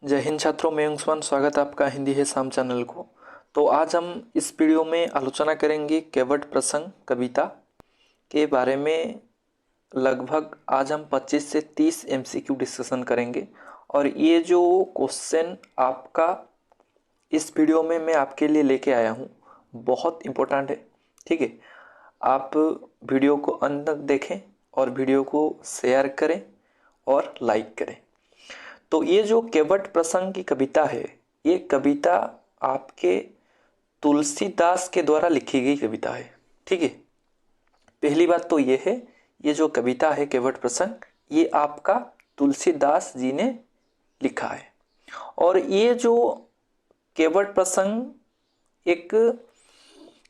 जय हिंद छात्रों, मैं अंशुमान। स्वागत है आपका हिंदी है शाम चैनल को। तो आज हम इस वीडियो में आलोचना करेंगे केवट प्रसंग कविता के बारे में। लगभग आज हम 25 से 30 एमसीक्यू डिस्कशन करेंगे और ये जो क्वेश्चन आपका इस वीडियो में मैं आपके लिए लेके आया हूँ बहुत इम्पोर्टेंट है। ठीक है, आप वीडियो को अंत तक देखें और वीडियो को शेयर करें और लाइक करें। तो ये जो केवट प्रसंग की कविता है, ये कविता आपके तुलसीदास के द्वारा लिखी गई कविता है। ठीक है, पहली बात तो ये है, ये जो कविता है केवट प्रसंग, ये आपका तुलसीदास जी ने लिखा है। और ये जो केवट प्रसंग एक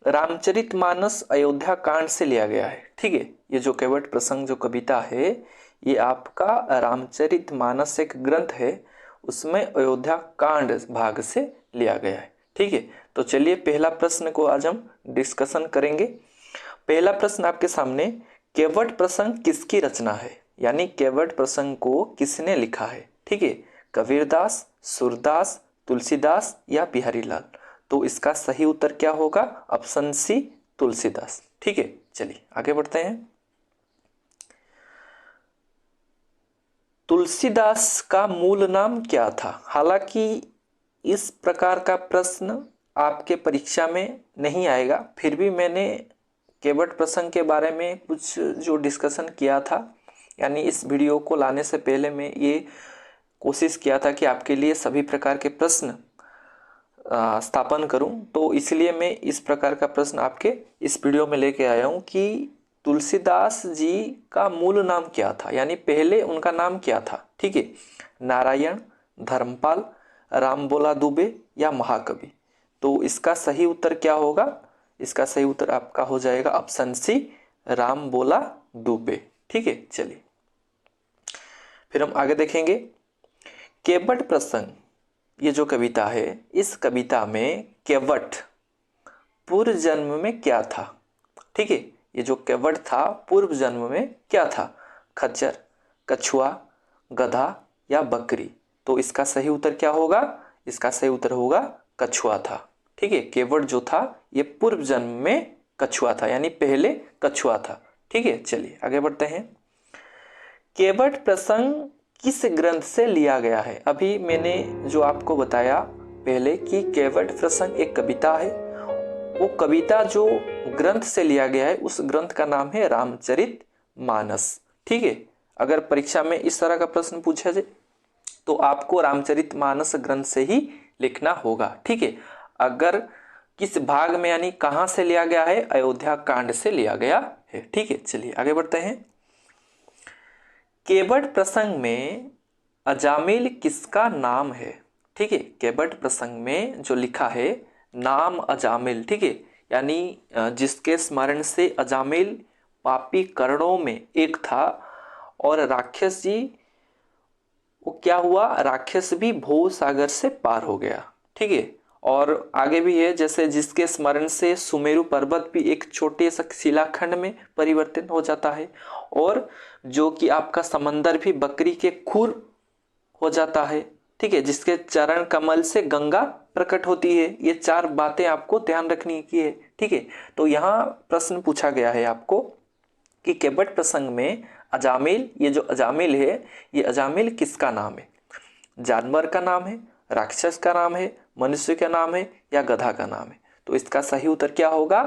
रामचरितमानस अयोध्या कांड से लिया गया है। ठीक है, ये जो केवट प्रसंग जो कविता है, ये आपका रामचरितमानस एक ग्रंथ है, उसमें अयोध्या कांड भाग से लिया गया है। ठीक है, तो चलिए पहला प्रश्न को आज हम डिस्कशन करेंगे। पहला प्रश्न आपके सामने, केवट प्रसंग किसकी रचना है, यानी केवट प्रसंग को किसने लिखा है। ठीक है, कबीरदास, सूरदास, तुलसीदास या बिहारी लाल। तो इसका सही उत्तर क्या होगा? Option C, Tulsidas. ठीक है, चलिए आगे बढ़ते हैं। तुलसीदास का मूल नाम क्या था? हालांकि इस प्रकार का प्रश्न आपके परीक्षा में नहीं आएगा, फिर भी मैंने केवट प्रसंग के बारे में कुछ जो डिस्कशन किया था, यानी इस वीडियो को लाने से पहले मैं ये कोशिश किया था कि आपके लिए सभी प्रकार के प्रश्न स्थापन करूं। तो इसलिए मैं इस प्रकार का प्रश्न आपके इस वीडियो में लेके आया हूं कि तुलसीदास जी का मूल नाम क्या था, यानी पहले उनका नाम क्या था। ठीक है, नारायण, धर्मपाल, रामबोला दुबे या महाकवि। तो इसका सही उत्तर क्या होगा? इसका सही उत्तर आपका हो जाएगा ऑप्शन सी, रामबोला दुबे। ठीक है, चलिए फिर हम आगे देखेंगे। केवट प्रसंग ये जो कविता है, इस कविता में केवट पूर्व जन्म में क्या था? ठीक है, ये जो केवट था पूर्व जन्म में क्या था? खच्चर, कछुआ, गधा या बकरी। तो इसका सही उत्तर क्या होगा? इसका सही उत्तर होगा कछुआ था। ठीक है, केवट जो था ये पूर्व जन्म में कछुआ था, यानी पहले कछुआ था। ठीक है, चलिए आगे बढ़ते हैं। केवट प्रसंग किस ग्रंथ से लिया गया है? अभी मैंने जो आपको बताया पहले कि केवट प्रसंग एक कविता है, वो कविता जो ग्रंथ से लिया गया है उस ग्रंथ का नाम है रामचरितमानस। ठीक है, अगर परीक्षा में इस तरह का प्रश्न पूछा जाए तो आपको रामचरितमानस ग्रंथ से ही लिखना होगा। ठीक है, अगर किस भाग में यानी कहां से लिया गया है? अयोध्या कांड से लिया गया है। ठीक है, चलिए आगे बढ़ते हैं। केवट प्रसंग में अजामिल किसका नाम है? ठीक है, केवट प्रसंग में जो लिखा है नाम अजामिल। ठीक है, यानी जिसके स्मरण से अजामिल पापी करणों में एक था और राक्षस जी, वो क्या हुआ? राक्षस भी भव सागर से पार हो गया। ठीक है, और आगे भी है, जैसे जिसके स्मरण से सुमेरु पर्वत भी एक छोटे से शिलाखंड में परिवर्तित हो जाता है, और जो कि आपका समंदर भी बकरी के खुर हो जाता है। ठीक है, जिसके चरण कमल से गंगा प्रकट होती है। ये चार बातें आपको ध्यान रखनी की है। ठीक है, तो यहाँ प्रश्न पूछा गया है आपको कि केवट प्रसंग में अजामिल, ये जो अजामिल है, ये अजामिल किसका नाम है? जानवर का नाम है, राक्षस का नाम है, मनुष्य का नाम है या गधा का नाम है? तो इसका सही उत्तर क्या होगा?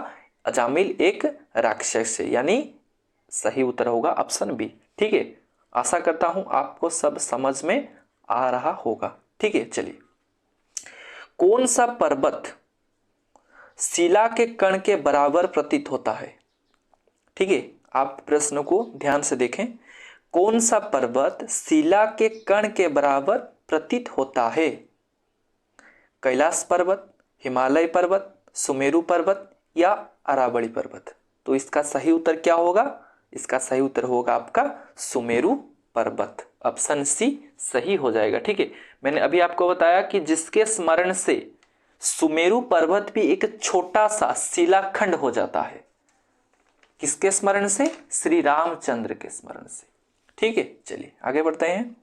अजामिल एक राक्षस है, यानी सही उत्तर होगा ऑप्शन बी। ठीक है, आशा करता हूं आपको सब समझ में आ रहा होगा। ठीक है, चलिए। कौन सा पर्वत शिला के कण के बराबर प्रतीत होता है? ठीक है, आप प्रश्न को ध्यान से देखें। कौन सा पर्वत शिला के कण के बराबर प्रतीत होता है? कैलाश पर्वत, हिमालय पर्वत, सुमेरु पर्वत या अरावली पर्वत? तो इसका सही उत्तर क्या होगा? इसका सही उत्तर होगा आपका सुमेरु पर्वत। ऑप्शन सी सही हो जाएगा। ठीक है, मैंने अभी आपको बताया कि जिसके स्मरण से सुमेरु पर्वत भी एक छोटा सा शिलाखंड हो जाता है। किसके स्मरण से? श्री रामचंद्र के स्मरण से। ठीक है, चलिए आगे बढ़ते हैं।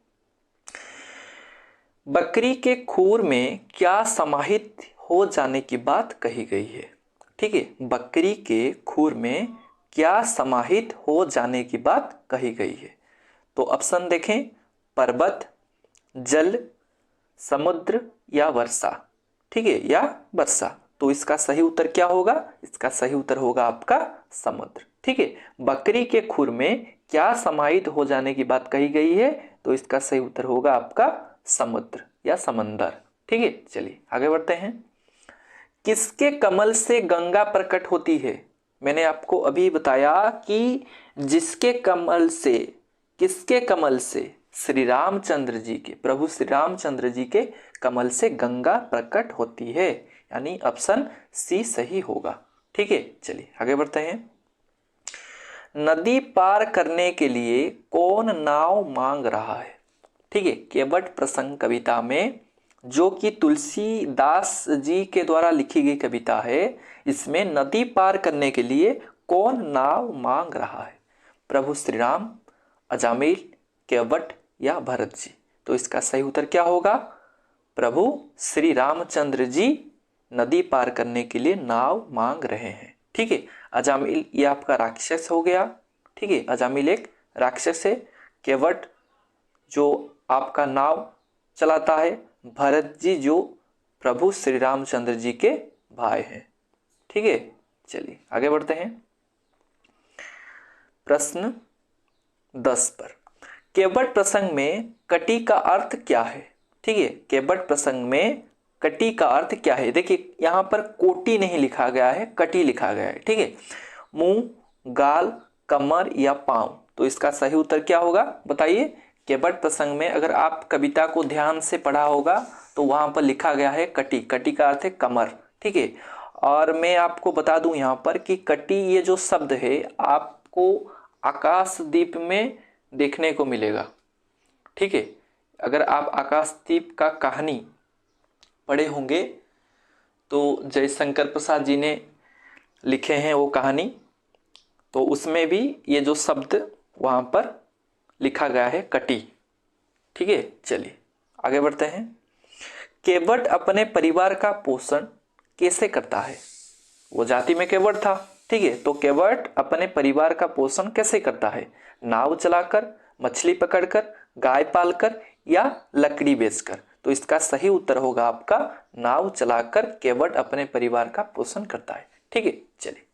बकरी के खूर में क्या समाहित हो जाने की बात कही गई है? ठीक है, बकरी के खूर में क्या समाहित हो जाने की बात कही गई है? तो ऑप्शन देखें, पर्वत, जल, समुद्र या वर्षा। ठीक है, या वर्षा। तो इसका सही उत्तर क्या होगा? इसका सही उत्तर होगा आपका समुद्र। ठीक है, बकरी के खुर में क्या समाहित हो जाने की बात कही गई है? तो इसका सही उत्तर होगा आपका समुद्र या समंदर। ठीक है, चलिए आगे बढ़ते हैं। किसके कमल से गंगा प्रकट होती है? मैंने आपको अभी बताया कि जिसके कमल से, किसके कमल से? श्री रामचंद्र जी के, प्रभु श्री रामचंद्र जी के कमल से गंगा प्रकट होती है, यानी ऑप्शन सी सही होगा। ठीक है, चलिए आगे बढ़ते हैं। नदी पार करने के लिए कौन नाव मांग रहा है? ठीक है, केवट प्रसंग कविता में, जो कि तुलसीदास जी के द्वारा लिखी गई कविता है, इसमें नदी पार करने के लिए कौन नाव मांग रहा है? प्रभु श्री राम, अजामिल, केवट या भरत जी? तो इसका सही उत्तर क्या होगा? प्रभु श्री रामचंद्र जी नदी पार करने के लिए नाव मांग रहे हैं। ठीक है, अजामिल ये आपका राक्षस हो गया। ठीक है, अजामिल एक राक्षस है। केवट जो आपका नाव चलाता है। भरत जी जो प्रभु श्री रामचंद्र जी के भाई हैं। ठीक है, चलिए आगे बढ़ते हैं। प्रश्न 10 पर, केवट प्रसंग में कटी का अर्थ क्या है? ठीक है, केवट प्रसंग में कटी का अर्थ क्या है? देखिए यहां पर कोटि नहीं लिखा गया है, कटी लिखा गया है। ठीक है, मुंह, गाल, कमर या पांव? तो इसका सही उत्तर क्या होगा बताइए? केवट प्रसंग में अगर आप कविता को ध्यान से पढ़ा होगा तो वहां पर लिखा गया है कटी। कटी का अर्थ है कमर। ठीक है, और मैं आपको बता दूं यहाँ पर कि कटी ये जो शब्द है आपको आकाशदीप में देखने को मिलेगा। ठीक है, अगर आप आकाशदीप का कहानी पढ़े होंगे तो जयशंकर प्रसाद जी ने लिखे हैं वो कहानी, तो उसमें भी ये जो शब्द वहाँ पर लिखा गया है कटी। ठीक है, चलिए आगे बढ़ते हैं। केवट अपने परिवार का पोषण कैसे करता है? वो जाति में केवट था। ठीक है, तो केवट अपने परिवार का पोषण कैसे करता है? नाव चलाकर, मछली पकड़कर, गाय पालकर या लकड़ी बेचकर? तो इसका सही उत्तर होगा आपका नाव चलाकर केवट अपने परिवार का पोषण करता है। ठीक है, चलिए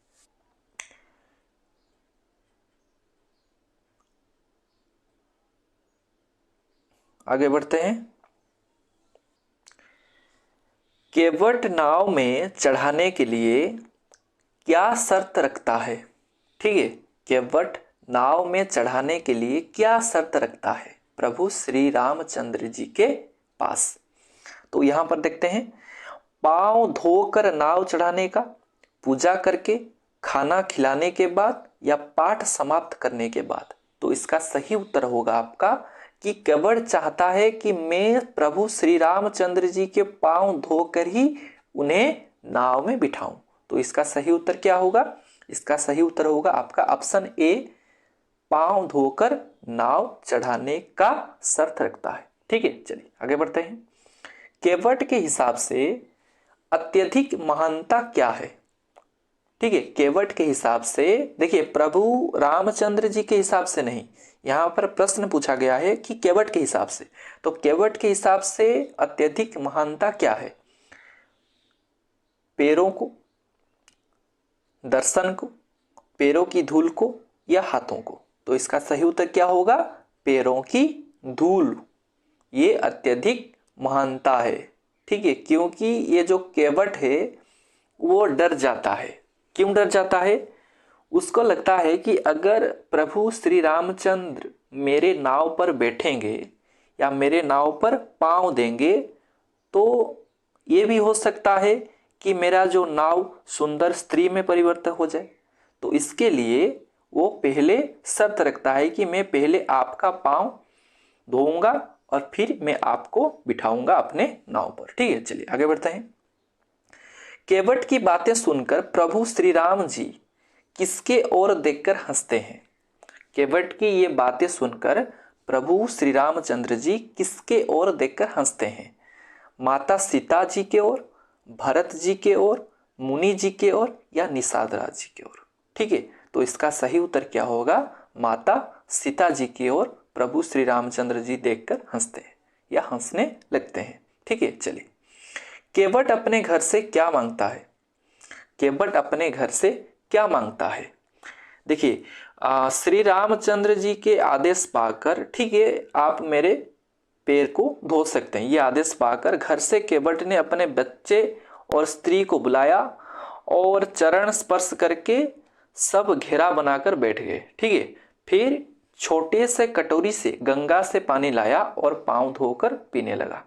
आगे बढ़ते हैं। केवट नाव में चढ़ाने के लिए क्या शर्त रखता है? ठीक है, केवट नाव में चढ़ाने के लिए क्या शर्त रखता है प्रभु श्री रामचंद्र जी के पास? तो यहां पर देखते हैं, पांव धोकर नाव चढ़ाने का, पूजा करके, खाना खिलाने के बाद या पाठ समाप्त करने के बाद? तो इसका सही उत्तर होगा आपका कि केवट चाहता है कि मैं प्रभु श्री रामचंद्र जी के पांव धोकर ही उन्हें नाव में बिठाऊं। तो इसका सही उत्तर क्या होगा? इसका सही उत्तर होगा आपका ऑप्शन ए, पांव धोकर नाव चढ़ाने का शर्त रखता है। ठीक है, चलिए आगे बढ़ते हैं। केवट के हिसाब से अत्यधिक महानता क्या है? ठीक है, केवट के हिसाब से, देखिए प्रभु रामचंद्र जी के हिसाब से नहीं, यहां पर प्रश्न पूछा गया है कि केवट के हिसाब से। तो केवट के हिसाब से अत्यधिक महानता क्या है? पैरों को, दर्शन को, पैरों की धूल को या हाथों को? तो इसका सही उत्तर क्या होगा? पैरों की धूल, ये अत्यधिक महानता है। ठीक है, क्योंकि ये जो केवट है वो डर जाता है। क्यों डर जाता है? उसको लगता है कि अगर प्रभु श्री रामचंद्र मेरे नाव पर बैठेंगे या मेरे नाव पर पांव देंगे तो ये भी हो सकता है कि मेरा जो नाव सुंदर स्त्री में परिवर्तित हो जाए। तो इसके लिए वो पहले शर्त रखता है कि मैं पहले आपका पांव धोऊंगा और फिर मैं आपको बिठाऊंगा अपने नाव पर। ठीक है, चलिए आगे बढ़ते हैं। केवट की बातें सुनकर प्रभु श्री राम जी किसके ओर देखकर हंसते हैं? केवट की ये बातें सुनकर प्रभु श्री रामचंद्र जी किसके ओर देखकर हंसते हैं? माता सीता जी के ओर, भरत जी के ओर, मुनि जी के ओर या निषाद राज जी के ओर? ठीक है, तो इसका सही उत्तर क्या होगा? माता सीता जी की ओर प्रभु श्री रामचंद्र जी देखकर हंसते हैं या हंसने लगते हैं। ठीक है, चलिए। केवट अपने घर से क्या मांगता है? केवट अपने घर से क्या मांगता है? देखिए, श्री रामचंद्र जी के आदेश पाकर, ठीक है, आप मेरे पैर को धो सकते हैं, ये आदेश पाकर घर से केवट ने अपने बच्चे और स्त्री को बुलाया और चरण स्पर्श करके सब घेरा बनाकर बैठ गए। ठीक है, फिर छोटे से कटोरी से गंगा से पानी लाया और पांव धोकर पीने लगा।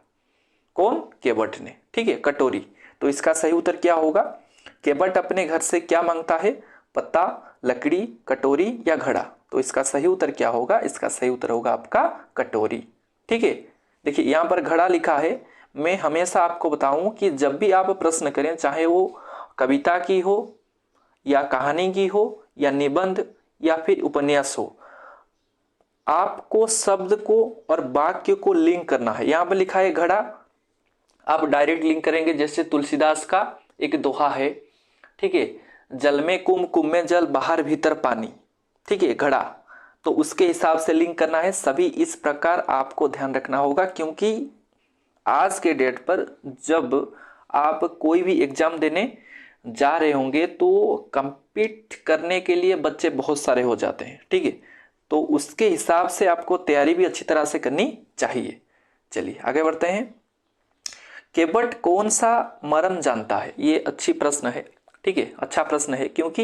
कौन? केवट ने। ठीक है, कटोरी। तो इसका सही उत्तर क्या होगा? केवट अपने घर से क्या मांगता है? पत्ता, लकड़ी, कटोरी या घड़ा? तो इसका सही उत्तर क्या होगा? इसका सही उत्तर होगा आपका कटोरी। ठीक है, देखिए यहाँ पर घड़ा लिखा है। मैं हमेशा आपको बताऊं कि जब भी आप प्रश्न करें, चाहे वो कविता की हो या कहानी की हो या निबंध या फिर उपन्यास हो, आपको शब्द को और वाक्य को लिंक करना है। यहाँ पर लिखा है घड़ा, आप डायरेक्ट लिंक करेंगे। जैसे तुलसीदास का एक दोहा है, ठीक है, जल में कुंभ, कुंभ में जल, बाहर भीतर पानी। ठीक है, घड़ा, तो उसके हिसाब से लिंक करना है। सभी इस प्रकार आपको ध्यान रखना होगा, क्योंकि आज के डेट पर जब आप कोई भी एग्जाम देने जा रहे होंगे तो compete करने के लिए बच्चे बहुत सारे हो जाते हैं। ठीक है, तो उसके हिसाब से आपको तैयारी भी अच्छी तरह से करनी चाहिए। चलिए आगे बढ़ते हैं। केवट कौन सा मर्म जानता है? ये अच्छी प्रश्न है। ठीक है, अच्छा प्रश्न है, क्योंकि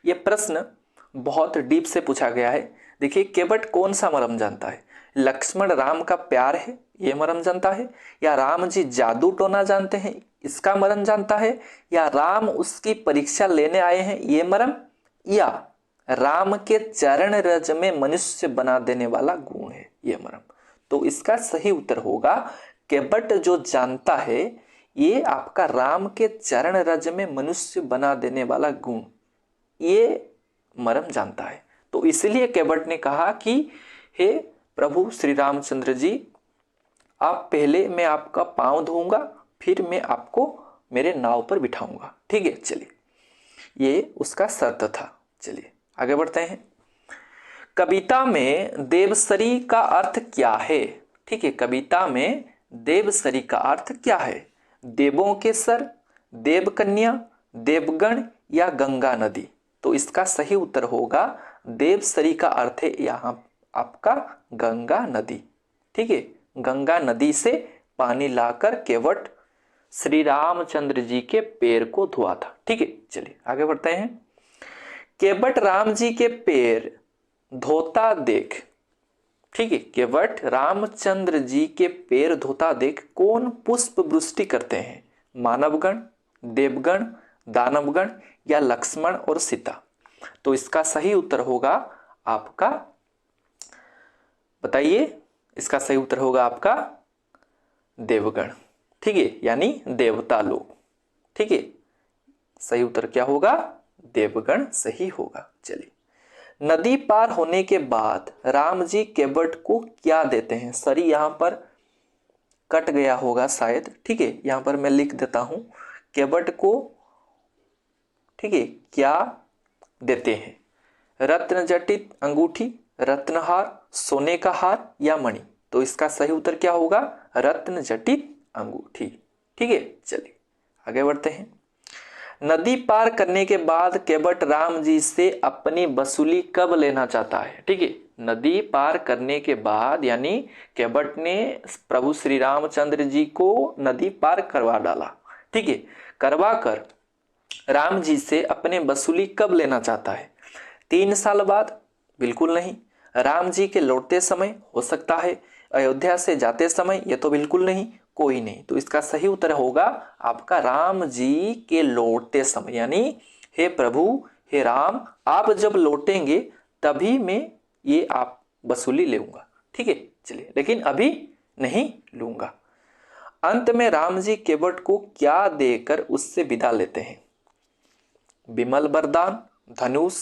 ये प्रश्न बहुत डीप से पूछा गया है। देखिए, केवट कौन सा मर्म जानता है? लक्ष्मण राम का प्यार है, ये मर्म जानता है? या राम जी जादू टोना जानते हैं, इसका मर्म जानता है? या राम उसकी परीक्षा लेने आए हैं, ये मर्म? या राम के चरण रज में मनुष्य बना देने वाला गुण है, ये मर्म? तो इसका सही उत्तर होगा केवट जो जानता है ये आपका राम के चरण रज में मनुष्य बना देने वाला गुण, ये मर्म जानता है। तो इसलिए केवट ने कहा कि हे प्रभु श्री रामचंद्र जी, आप पहले मैं आपका पांव धोऊंगा, फिर मैं आपको मेरे नाव पर बिठाऊंगा। ठीक है, चलिए, ये उसका शर्त था। चलिए आगे बढ़ते हैं। कविता में देवसरी का अर्थ क्या है? ठीक है, कविता में देवसरी का अर्थ क्या है? देवों के सर, देवकन्या, देवगण या गंगा नदी? तो इसका सही उत्तर होगा देवसरी का अर्थ है यहाँ आपका गंगा नदी। ठीक है, गंगा नदी से पानी लाकर केवट श्री रामचंद्र जी के पैर को धोआ था। ठीक है, चलिए आगे बढ़ते हैं। केवट राम जी के पैर धोता देख, ठीक है, केवट रामचंद्र जी के पैर धोता देख कौन पुष्प वृष्टि करते हैं? मानवगण, देवगण, दानवगण या लक्ष्मण और सीता? तो इसका सही उत्तर होगा आपका, बताइए, इसका सही उत्तर होगा आपका देवगण। ठीक है, यानी देवता लोग। ठीक है, सही उत्तर क्या होगा? देवगण सही होगा। चलिए, नदी पार होने के बाद राम जी केवट को क्या देते हैं? सॉरी, यहां पर कट गया होगा शायद। ठीक है, यहां पर मैं लिख देता हूं, केवट को, ठीक है, क्या देते हैं? रत्न जटित अंगूठी, रत्नहार, सोने का हार या मणि? तो इसका सही उत्तर क्या होगा? रत्न जटित अंगूठी। ठीक है, चलिए आगे बढ़ते हैं। नदी पार करने के बाद केवट राम जी से अपनी वसूली कब लेना चाहता है? ठीक है, नदी पार करने के बाद यानी केवट ने प्रभु श्री रामचंद्र जी को नदी पार करवा डाला। ठीक है, करवा कर राम जी से अपने वसूली कब लेना चाहता है? 3 साल बाद? बिल्कुल नहीं। राम जी के लौटते समय? हो सकता है। अयोध्या से जाते समय? ये तो बिल्कुल नहीं, कोई नहीं। तो इसका सही उत्तर होगा आपका राम जी के लौटते समय, यानी हे प्रभु, हे राम, आप जब लौटेंगे तभी मैं ये आप वसूली लूंगा। ठीक है, चलिए, लेकिन अभी नहीं लूंगा। अंत में राम जी केवट को क्या देकर उससे विदा लेते हैं? विमल वरदान, धनुष,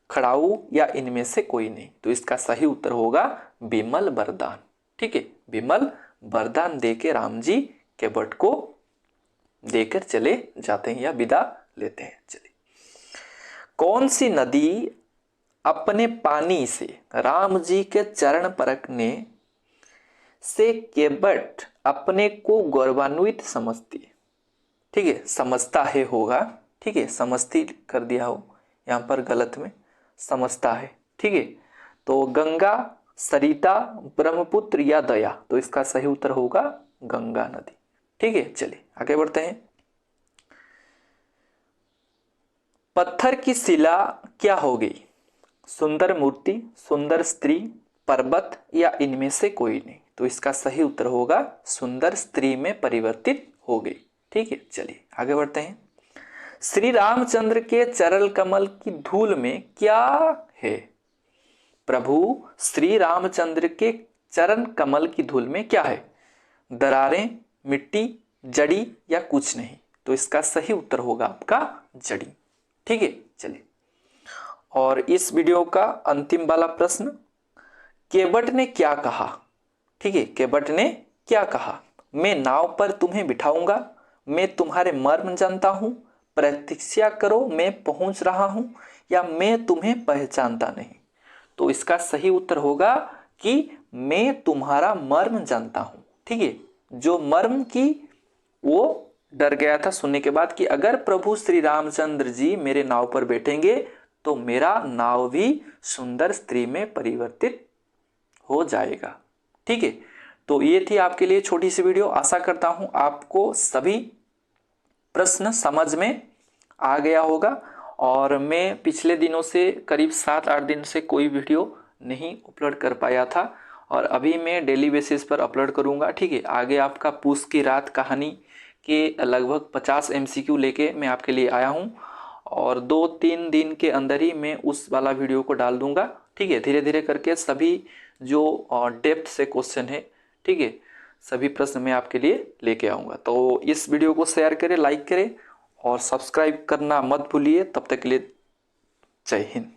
खड़ाऊ या इनमें से कोई नहीं? तो इसका सही उत्तर होगा विमल वरदान। ठीक है, विमल वरदान देके राम जी केवट को देकर चले जाते हैं या विदा लेते हैं। चलिए, कौन सी नदी अपने पानी से राम जी के चरण परखने से केवट अपने को गौरवान्वित समझती है? ठीक है, समझता है होगा, ठीक है, समझती कर दिया हो यहाँ पर गलत में, समझता है। ठीक है, तो गंगा, सरिता, ब्रह्मपुत्र या दया, तो इसका सही उत्तर होगा गंगा नदी। ठीक है, चलिए आगे बढ़ते हैं। पत्थर की शिला क्या होगी? सुंदर मूर्ति, सुंदर स्त्री, पर्वत या इनमें से कोई नहीं, तो इसका सही उत्तर होगा सुंदर स्त्री में परिवर्तित हो गई। ठीक है, चलिए आगे बढ़ते हैं। श्री रामचंद्र के चरण कमल की धूल में क्या है? प्रभु श्री रामचंद्र के चरण कमल की धूल में क्या है? दरारें, मिट्टी, जड़ी या कुछ नहीं, तो इसका सही उत्तर होगा आपका जड़ी। ठीक है, चलिए, और इस वीडियो का अंतिम वाला प्रश्न, केवट ने क्या कहा? ठीक है, केवट ने क्या कहा? मैं नाव पर तुम्हें बिठाऊंगा, मैं तुम्हारे मर्म जानता हूं, प्रतीक्षा करो मैं पहुंच रहा हूं, या मैं तुम्हें पहचानता नहीं, तो इसका सही उत्तर होगा कि मैं तुम्हारा मर्म जानता हूं। ठीक है, जो मर्म की वो डर गया था सुनने के बाद कि अगर प्रभु श्री रामचंद्र जी मेरे नाव पर बैठेंगे तो मेरा नाव भी सुंदर स्त्री में परिवर्तित हो जाएगा। ठीक है, तो ये थी आपके लिए छोटी सी वीडियो। आशा करता हूं आपको सभी प्रश्न समझ में आ गया होगा, और मैं पिछले दिनों से करीब 7-8 दिन से कोई वीडियो नहीं अपलोड कर पाया था, और अभी मैं डेली बेसिस पर अपलोड करूंगा। ठीक है, आगे आपका पूस की रात कहानी के लगभग 50 MCQ लेके मैं आपके लिए आया हूं, और 2-3 दिन के अंदर ही मैं उस वाला वीडियो को डाल दूंगा। ठीक है, धीरे धीरे करके सभी जो डेप्थ से क्वेश्चन है, ठीक है, सभी प्रश्न मैं आपके लिए लेके आऊँगा। तो इस वीडियो को शेयर करें, लाइक करें और सब्सक्राइब करना मत भूलिए। तब तक के लिए जय हिंद।